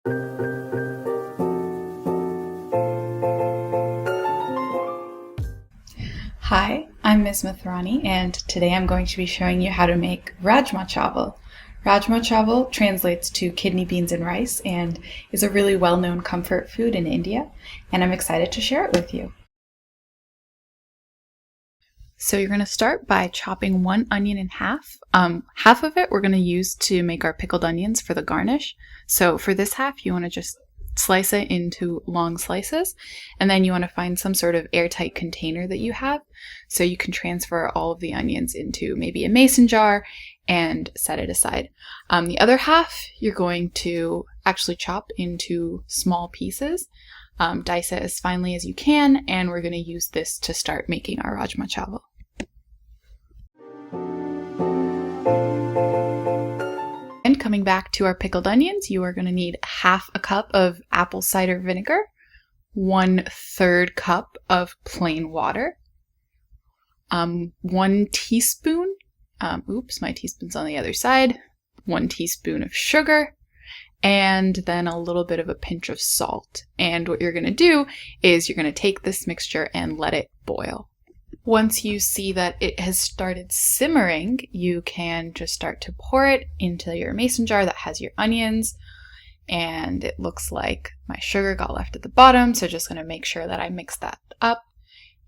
Hi, I'm Ms. Mathrani, and today I'm going to be showing you how to make Rajma Chawal. Rajma Chawal translates to kidney beans and rice and is a really well-known comfort food in India, and I'm excited to share it with you. So you're going to start by chopping one onion in half. Half of it we're going to use to make our pickled onions for the garnish. So for this half, you want to just slice it into long slices, and then you want to find some sort of airtight container that you have so you can transfer all of the onions into maybe a mason jar and set it aside. The other half you're going to actually chop into small pieces, dice it as finely as you can, and we're going to use this to start making our Rajma Chawal. And coming back to our pickled onions, you are going to need half a cup of apple cider vinegar, 1/3 cup of plain water, 1 teaspoon, my teaspoon's on the other side, 1 teaspoon of sugar, and then a little bit of a pinch of salt. And what you're going to do is you're going to take this mixture and let it boil. Once you see that it has started simmering, you can just start to pour it into your mason jar that has your onions. And it looks like my sugar got left at the bottom, so just going to make sure that I mix that up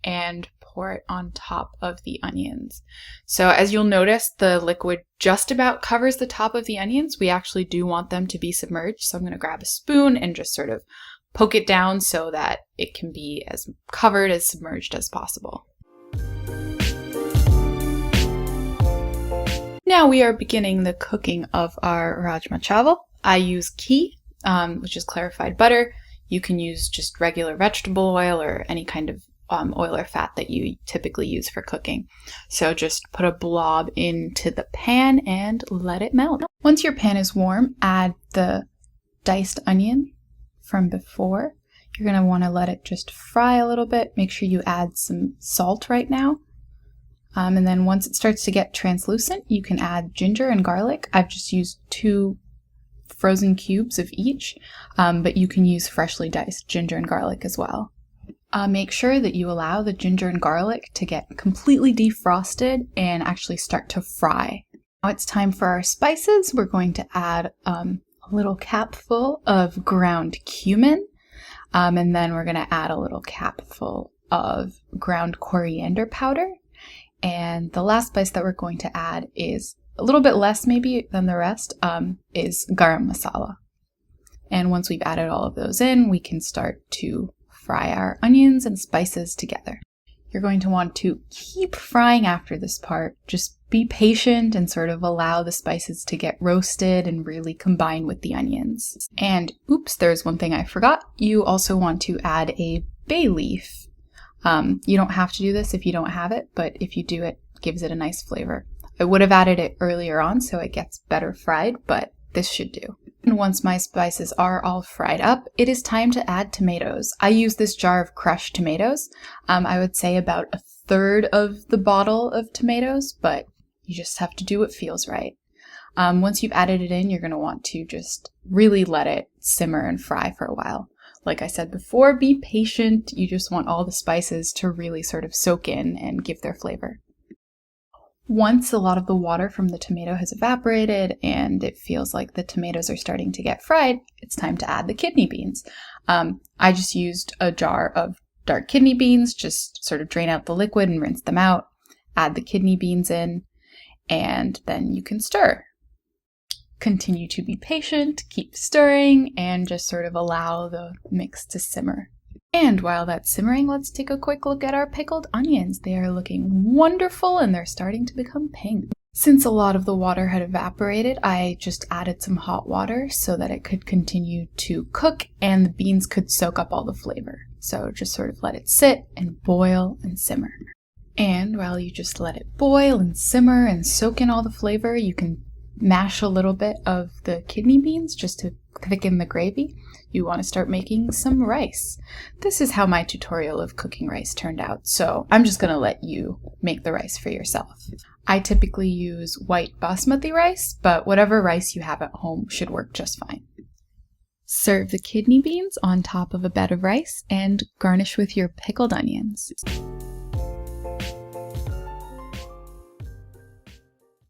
and pour it on top of the onions. So as you'll notice, the liquid just about covers the top of the onions. We actually do want them to be submerged, so I'm going to grab a spoon and just sort of poke it down so that it can be as covered, as submerged as possible. Now we are beginning the cooking of our Rajma Chawal. I use ghee, which is clarified butter. You can use just regular vegetable oil or any kind of oil or fat that you typically use for cooking. So just put a blob into the pan and let it melt. Once your pan is warm, add the diced onion from before. You're going to want to let it just fry a little bit. Make sure you add some salt right now. And then once it starts to get translucent, you can add ginger and garlic. I've just used 2 frozen cubes of each, but you can use freshly diced ginger and garlic as well. Make sure that you allow the ginger and garlic to get completely defrosted and actually start to fry. Now it's time for our spices. We're going to add a little capful of ground cumin, and then we're going to add a little capful of ground coriander powder. And the last spice that we're going to add is a little bit less maybe than the rest, is garam masala. And once we've added all of those in, we can start to fry our onions and spices together. You're going to want to keep frying after this part. Just be patient and sort of allow the spices to get roasted and really combine with the onions. And oops, there's one thing I forgot. You also want to add a bay leaf. You don't have to do this if you don't have it, but if you do, it gives it a nice flavor. I would have added it earlier on so it gets better fried, but this should do. And once my spices are all fried up, it is time to add tomatoes. I use this jar of crushed tomatoes. I would say about 1/3 of the bottle of tomatoes, but you just have to do what feels right. Once you've added it in, you're going to want to just really let it simmer and fry for a while. Like I said before, be patient. You just want all the spices to really sort of soak in and give their flavor. Once a lot of the water from the tomato has evaporated and it feels like the tomatoes are starting to get fried, it's time to add the kidney beans. I just used a jar of dark kidney beans, just sort of drain out the liquid and rinse them out, add the kidney beans in, and then you can stir. Continue to be patient, keep stirring, and just sort of allow the mix to simmer. And while that's simmering, let's take a quick look at our pickled onions. They are looking wonderful and they're starting to become pink. Since a lot of the water had evaporated, I just added some hot water so that it could continue to cook and the beans could soak up all the flavor. So just sort of let it sit and boil and simmer. And while you just let it boil and simmer and soak in all the flavor, you can mash a little bit of the kidney beans just to thicken the gravy. You want to start making some rice. This is how my tutorial of cooking rice turned out, so I'm just going to let you make the rice for yourself. I typically use white basmati rice, but whatever rice you have at home should work just fine. Serve the kidney beans on top of a bed of rice and garnish with your pickled onions.